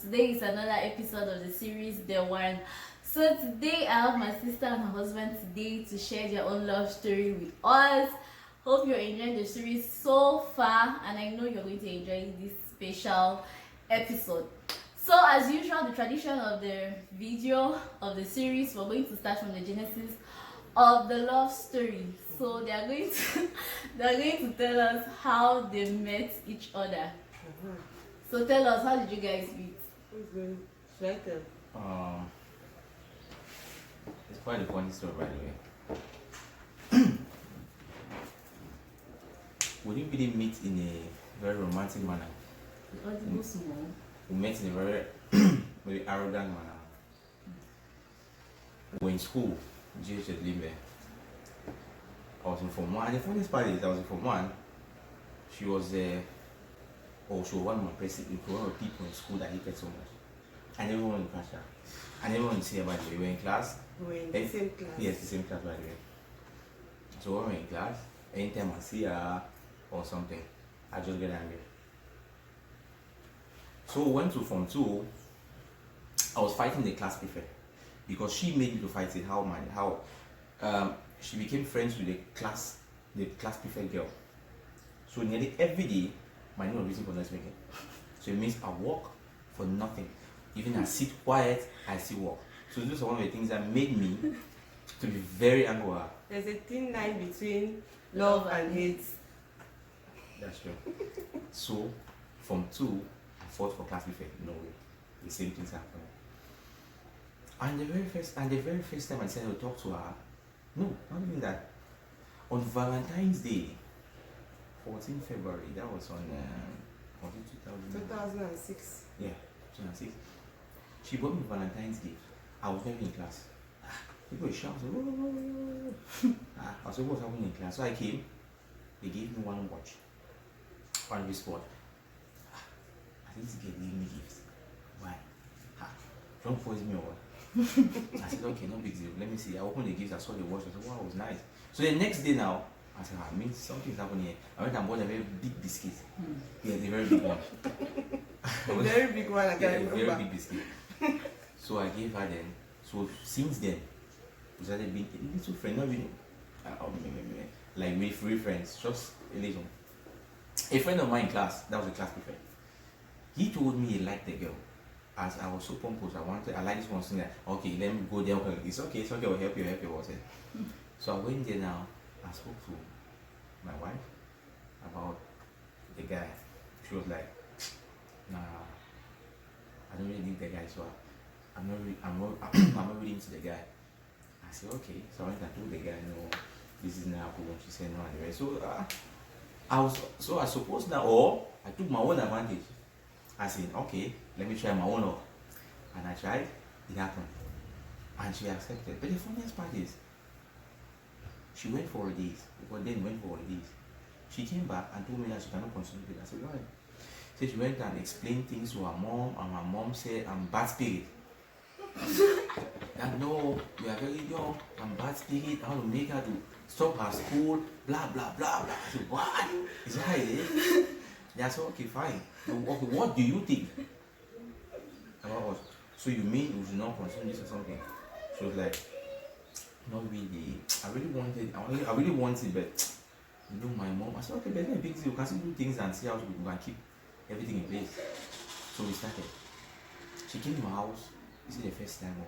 Today is another episode of the series The One. So today I have my sister and her husband today to share their own love story with us. Hope you're enjoying the series so far, and I know you're going to enjoy this special episode. So as usual, the tradition of the video of the series, we're going to start from the genesis of the love story. So they are going to tell us how they met each other. So tell us, how did you guys meet? Should I tell? It's quite a funny story, by the way. We didn't really meet in a very romantic manner. We met in a very very arrogant manner. We were in school, GH Limbe. I was in Form 1, and the funniest part is I was in Form 1. She was she was one of my people in school that hated so much. And everyone in class, and everyone in here, by the way, we were in class. We were in the same class. Yes, the same class, by the way. So when we were in class, anytime I see her or something, I just get angry. So we went to Form 2. I was fighting the class prefect because she made me to fight it. She became friends with the class prefect girl. So nearly every day, my name was written for next weekend. So it means I walk for nothing. Even I sit quiet, I still walk. So those are one of the things that made me to be very angry with her. There's a thin line between love and hate. That's true. So from 2, I fought for class prefect. No way. The same things happened. And the very first time I said I would talk to her, no, not even that. On Valentine's Day, 14 February, that was on 2006. Yeah, 2006. She bought me Valentine's gift. I was never in class. People were shouting, I was like, what's happening in class? So I came, they gave me one watch, one wristwatch. I think this girl gave me gifts. Why? Don't force me or what? I said, okay, no big deal. Let me see. I opened the gifts, I saw the watch, I said, wow, it was nice. So the next day now, I said, I mean, something's happening here. I went and bought a very big biscuit. Yeah, the very big one. A very big one, I Yeah, can a remember. very big biscuit. So I gave her then. So since then, we started being a little friend, not really like really free friends, just a little. A friend of mine in class, that was a class prefect. He told me he liked the girl. As I was so pompous, I like this one thing that, okay, let me go there. It's okay, I'll help you, what's it? So I went there now, I spoke to my wife about the guy. She was like, nah, I don't really need the guy, so I'm not really into the guy. I said, okay. So I went and told the guy, no, this is not happening. She said no, and the rest. So I suppose now, or I took my own advantage. I said, okay, let me try my own luck. And I tried, it happened. And she accepted. But the funniest part is, she went for holidays. She came back and told me that she cannot continue with it. I said, why? So she went and explained things to her mom, and my mom said, I'm bad spirit. That no, you are very young, I'm bad spirit, I want to make her to stop her school, blah blah blah blah. I said, what? Is that it? They said, okay, fine. Okay, what do you think about us? So you mean we should not continue this or something? She was like, not really. I really wanted, but you know my mom. I said, okay, there's no big deal. We can still do things and see how we can keep everything in place. So we started. She came to my house. This is the first time, or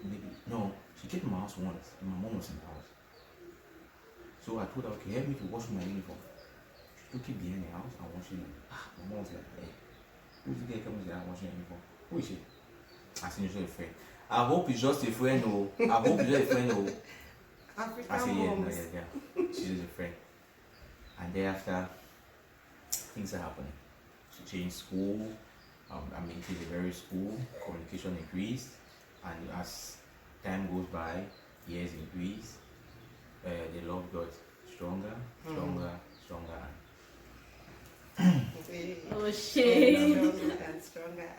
maybe no. She came to my house once. And my mom was in the house. So I told her, okay, help me to wash my uniform. She took it behind the house and washing it. My mom was like, hey, who's the guy coming there washing your uniform? Who is she? I said, you're a friend. I hope it's just a friend, oh. I hope it's just a friend, oh. I said, yeah. She's just a friend. And thereafter, things are happening. She changed school. It is a very school. Communication increased. And as time goes by, years increase. The love got stronger. Oh shit. Stronger.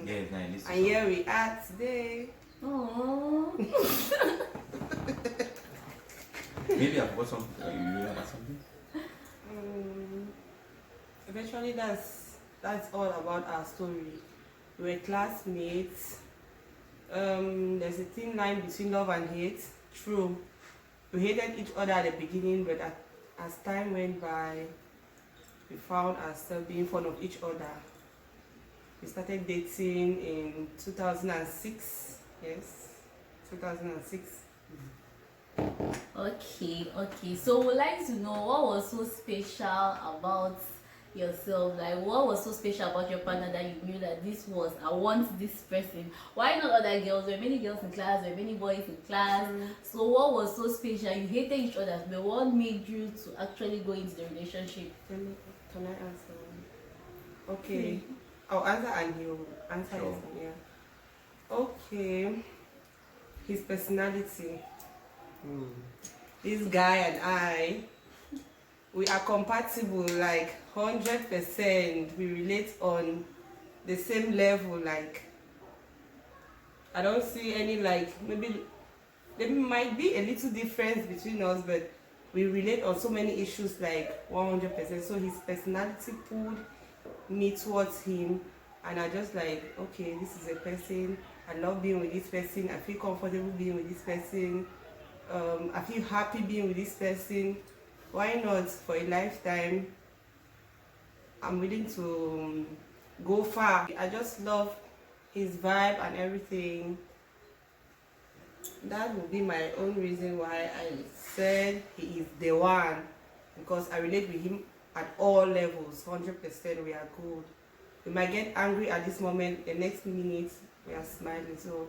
Yes, now listen. And here we are today. Aww. Maybe I've got something. You remember something? Eventually, that's all about our story. We were classmates. There's a thin line between love and hate. True. We hated each other at the beginning, but as time went by, we found ourselves being fond of each other. We started dating in 2006. Yes, 2006. Okay. So we'd like to know what was so special about yourself. Like, what was so special about your partner that you knew that I want this person? Why not other girls? There were many girls in class, there were many boys in class. So what was so special? You hated each other, but what made you to actually go into the relationship? Can I answer? Okay. I'll answer and he'll answer. Sure. Yeah. Okay. His personality. This guy and I, we are compatible like 100%. We relate on the same level. Like, I don't see any, like, maybe there might be a little difference between us, but we relate on so many issues like 100%. So his personality pulled me towards him, and I just like, okay, this is a person, I love being with this person, I feel comfortable being with this person, I feel happy being with this person. Why not? For a lifetime, I'm willing to go far. I just love his vibe and everything. That would be my own reason why I said he is the one, because I relate with him at all levels. 100% we are good. We might get angry at this moment, the next minute we are smiling. So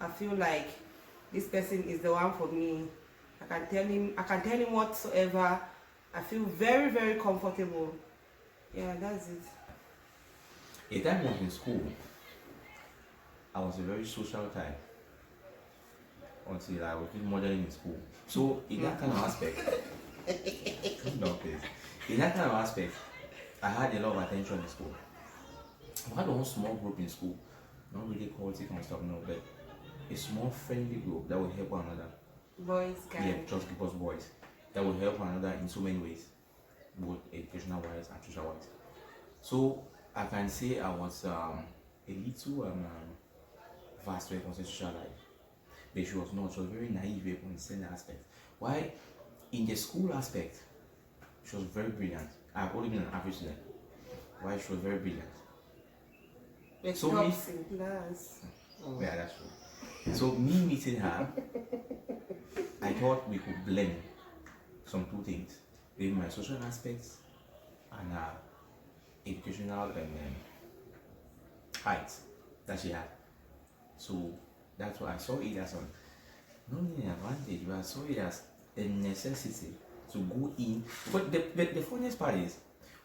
I feel like this person is the one for me. I can tell him whatsoever. I feel very, very comfortable. Yeah, that's it. A time I was in school, I was a very social type until I was doing modeling in school. So in that kind of aspect, no, please. In that kind of aspect, I had a lot of attention in school. I had one small group in school, not really chaotic and stuff, no, but a small friendly group that would help one another. Boys, guys. Yeah, just because boys. That would help one another in so many ways, both educational wise and social wise. So I can say I was a little vast when it comes to social life. But she was not, she was very naive when it comes to certain aspects. Why? In the school aspect, she was very brilliant. I've only been an average student. Why? She was very brilliant. It So helps in class. Yeah, that's true. So me meeting her, I thought we could blend some two things, maybe my social aspects and her educational height that she had. So that's why I saw it as not only an advantage, but I saw it as a necessity to go in. But the funniest part is,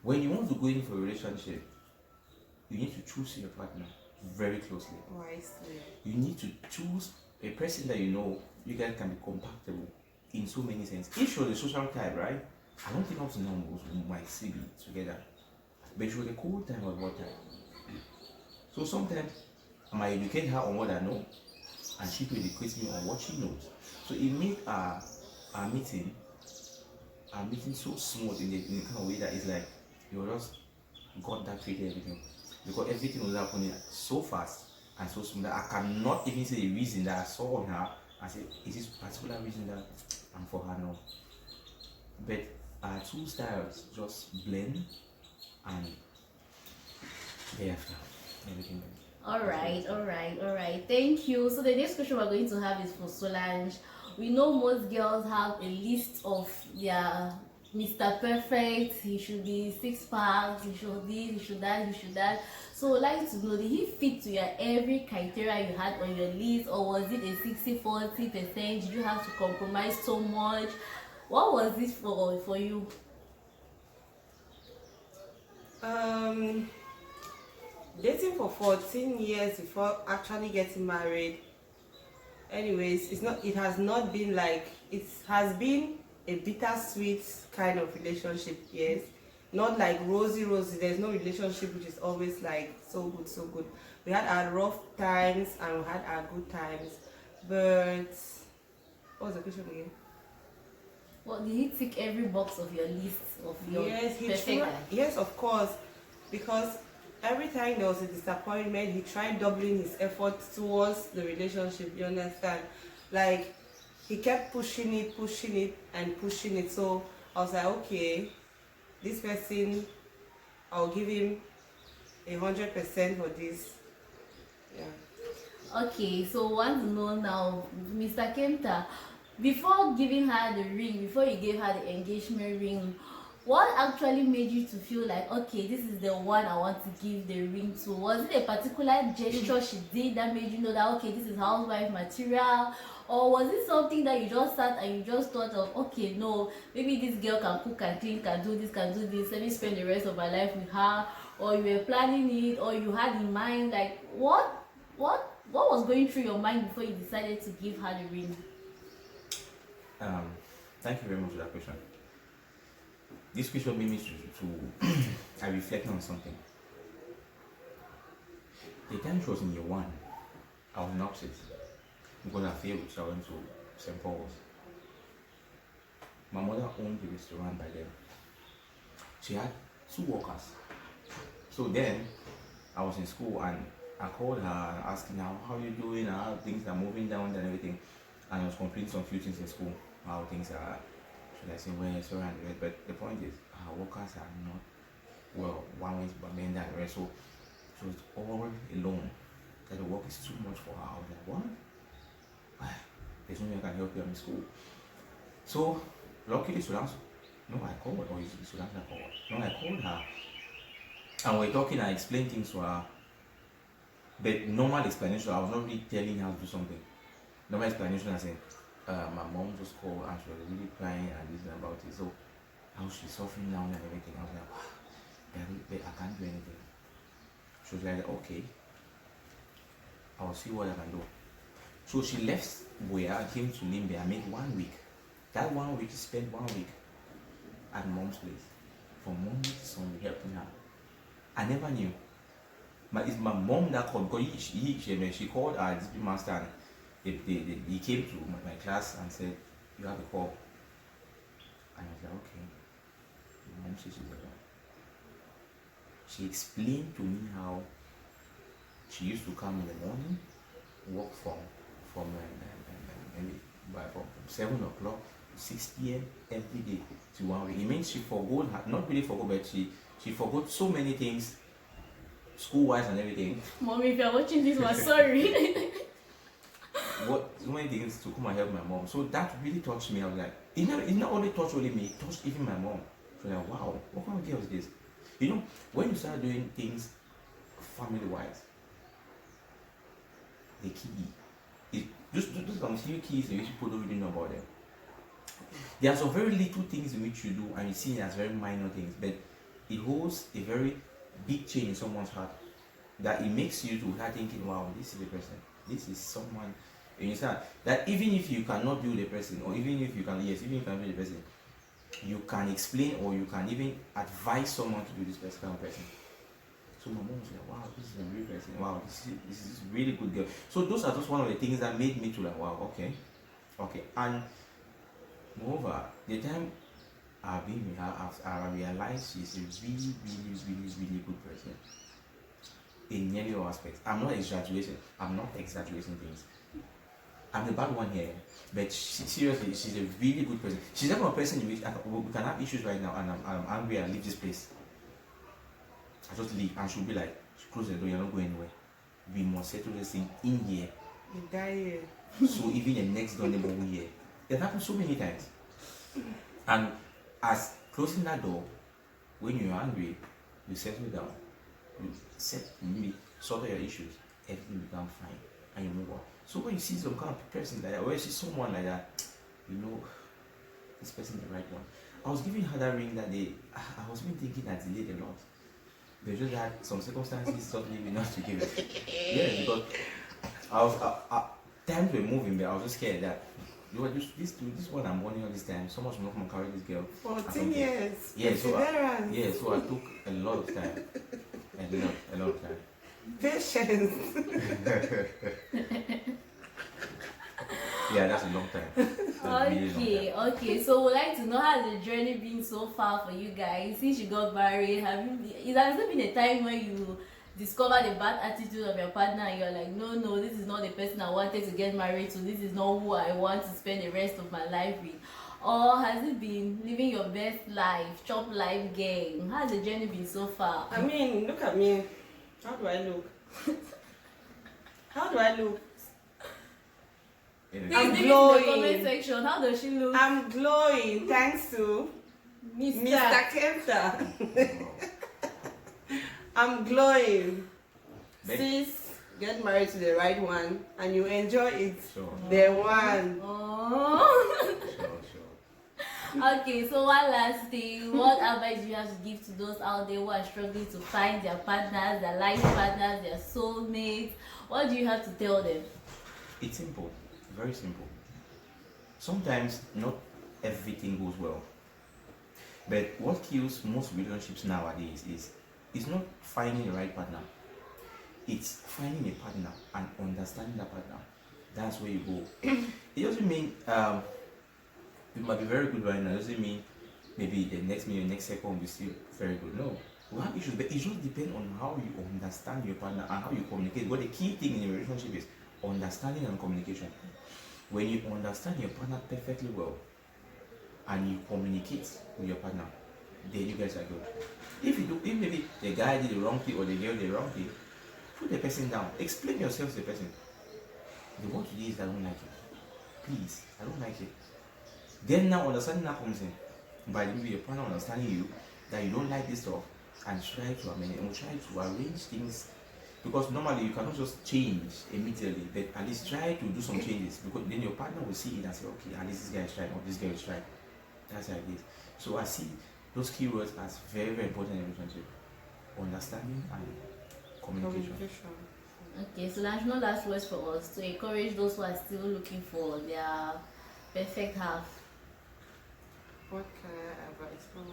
when you want to go in for a relationship, you need to choose your partner very closely. Wisely. You need to choose a person that you know you guys can be compatible in so many sense. If you're the social type, right? I don't think up to now we might see be together. But you're the cool time or what time. So sometimes I might educate her on what I know, and she will educate me on what she knows. So it made our meeting so smooth in the kind of way that it's like you just got that created everything. Because everything was happening so fast and so smooth that I cannot even say the reason that I saw on her. I said, is this particular reason that I'm for her now? But our two styles just blend, and thereafter everything went. Alright. Thank you. So the next question we're going to have is for Solange. We know most girls have a list of their Mr. Perfect. He should be 6 packs, he should this, he should that. So I'd like to know, did he fit to your every criteria you had on your list, or was it a 60-40%? Did you have to compromise so much? What was this for you? Dating for 14 years before actually getting married. Anyways, it has not been like, it has been a bittersweet kind of relationship, yes. Not like rosy. There's no relationship which is always like so good. We had our rough times and we had our good times. But what was the question again? Well, did he tick every box of your list of your perfect? Yes, of course. Because every time there was a disappointment, he tried doubling his efforts towards the relationship. You understand? Like he kept pushing it, and pushing it. So I was like, okay, this person, I'll give him 100% for this. Yeah. Okay, so want to know now, Mr. Kenta, before giving her the ring, before you gave her the engagement ring, what actually made you to feel like, okay, this is the one I want to give the ring to? Was it a particular gesture she did that made you know that, okay, this is housewife material? Or was it something that you just sat and you just thought of, okay, no, maybe this girl can cook, can clean, can do this, let me spend the rest of my life with her? Or you were planning it, or you had in mind, like, what was going through your mind before you decided to give her the ring? Thank you very much for that question. This question made me to I reflect on something. The time she was in year one, I was in upset because I failed, so I went to St. Paul's. My mother owned the restaurant by then. She had 2 workers. So then I was in school and I called her and asking her, how are you doing, and how things are moving down and everything. And I was complaining some few things in school, how things are, should I say, well, so and the rest. But the point is, our workers are not well. One is Bamenda and the rest. So she was all alone. That the work is too much for her. I was like, what? There's no way I can help you in school. So luckily, Sudan, no, I called, or is Sudan I called? No, I called her. And we're talking, I explained things to her. But normal explanation, I was not really telling her to do something. Normal explanation, I said, my mom just called and she was really crying and this and about it. So how she's suffering now and everything. I was like, wow, but I can't do anything. She was like, okay, I'll see what I can do. So she left where I came to Limbe. I made 1 week. That 1 week, she spent 1 week at mom's place. From Monday to Sunday, helping her. I never knew. It's my mom that called, because she called our discipline master and he came to my class and said, you have a call. And I was like, okay. My mom says she's around. She explained to me how she used to come in the morning, work from 7 o'clock to 6 p.m. every day to 1 week. It means she forgot, not really forgot, but she forgot so many things, school-wise and everything. Mommy, if you're watching this one, sorry. So many things to come and help my mom. So that really touched me. I was like, it not only touched only me, it touched even my mom. So like, wow, what kind of girl is this? You know, when you start doing things family-wise, the key, just some few keys in which people don't really know about them. There are some very little things in which you do and you see it as very minor things, but it holds a very big change in someone's heart that it makes you to start thinking, wow, this is the person, this is someone. And you start that even if you cannot build a person, or even if you can, even if you can build a person, you can explain or you can even advise someone to do this kind of person. So my mom was like, wow, this is a real person. Wow, this is a really good girl. So those are just one of the things that made me to like, wow, okay. And moreover, the time I've been with her, I realized she's a really, really, really, really good person in nearly all aspects. I'm not exaggerating things. I'm the bad one here, but seriously, she's a really good person. She's the kind of person in which we can have issues right now, and I'm angry and leave this place. I just leave, and she'll be like, close the door, you're not going anywhere. We must settle this thing in here. You die here. So even the next door neighbor will hear. It happens so many times. And as closing that door, when you're angry, you settle down. You sort out your issues, everything becomes fine, and you move on. So when you see some kind of person like that, or you see someone like that, you know this person is the right one. I was giving her that ring that day. I was even thinking I delayed a lot. They just had some circumstances suddenly me not to give it. Yeah, because times were moving, but I was just scared that this one I'm warning all this time. So much more come and carry this girl. 14 years. Yeah, so I took a lot of time. A lot of time. Patience. Yeah, that's a long time. Okay. So we'd like to know how the journey been so far for you guys since you got married. Has there been a time when you discover the bad attitude of your partner and you're like, no, this is not the person I wanted to get married to, this is not who I want to spend the rest of my life with? Or has it been living your best life, chop life game? How's the journey been so far? I mean, look at me. How do I look? How do I look? Please I'm leave it in glowing. the comment section. How does she look? I'm glowing thanks to Mr. Nkemtahs. I'm glowing. Babe. Sis, get married to the right one and you enjoy it. Sure. The one. Oh. Sure. Okay, so one last thing. What advice do you have to give to those out there who are struggling to find their partners, their life partners, their soulmates? What do you have to tell them? It's simple, very simple. Sometimes not everything goes well. But what kills most relationships nowadays is it's not finding the right partner. It's finding a partner and understanding that partner. That's where you go. It doesn't mean you might be very good right now. It doesn't mean maybe the next minute, next second will be still very good. No. We have issues, but it just depends on how you understand your partner and how you communicate. But the key thing in a relationship is understanding and communication. When you understand your partner perfectly well and you communicate with your partner, then you guys are good. If maybe the guy did the wrong thing or the girl did the wrong thing, put the person down. Explain yourself to the person. The word today is I don't like it. Please, I don't like it. Then now understanding that comes in. By maybe your partner understanding you that you don't like this stuff and try to amend it and try to arrange things, because normally you cannot just change immediately, but at least try to do some changes, because then your partner will see it and say, okay, at least this guy is trying or this girl is trying. That's how it is. So I see those keywords as very, very important in a relationship. Understanding and communication. Okay, so there's no last words for us to encourage those who are still looking for their perfect half. What can I advise for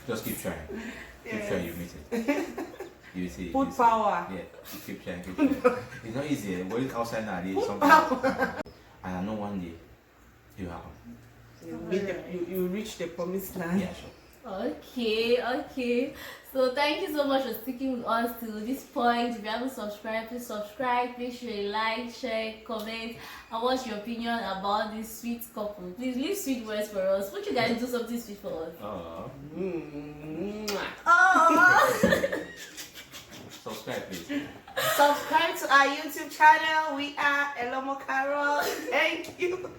Just keep trying. Keep Yes. trying, you meet it. You see. Put you see. power. Yeah, you keep trying, keep trying. It's not easy. What is outside nowadays? Sometimes. And I know one day you happen. You reach the promised land. Yeah, sure. Okay. So thank you so much for sticking with us till this point. If you haven't subscribed, please subscribe. Make sure you like, share, comment, and what's your opinion about this sweet couple. Please leave sweet words for us. Won't you guys do something sweet for us? Subscribe, please. Subscribe to our YouTube channel. We are Elomo Carol. Thank you.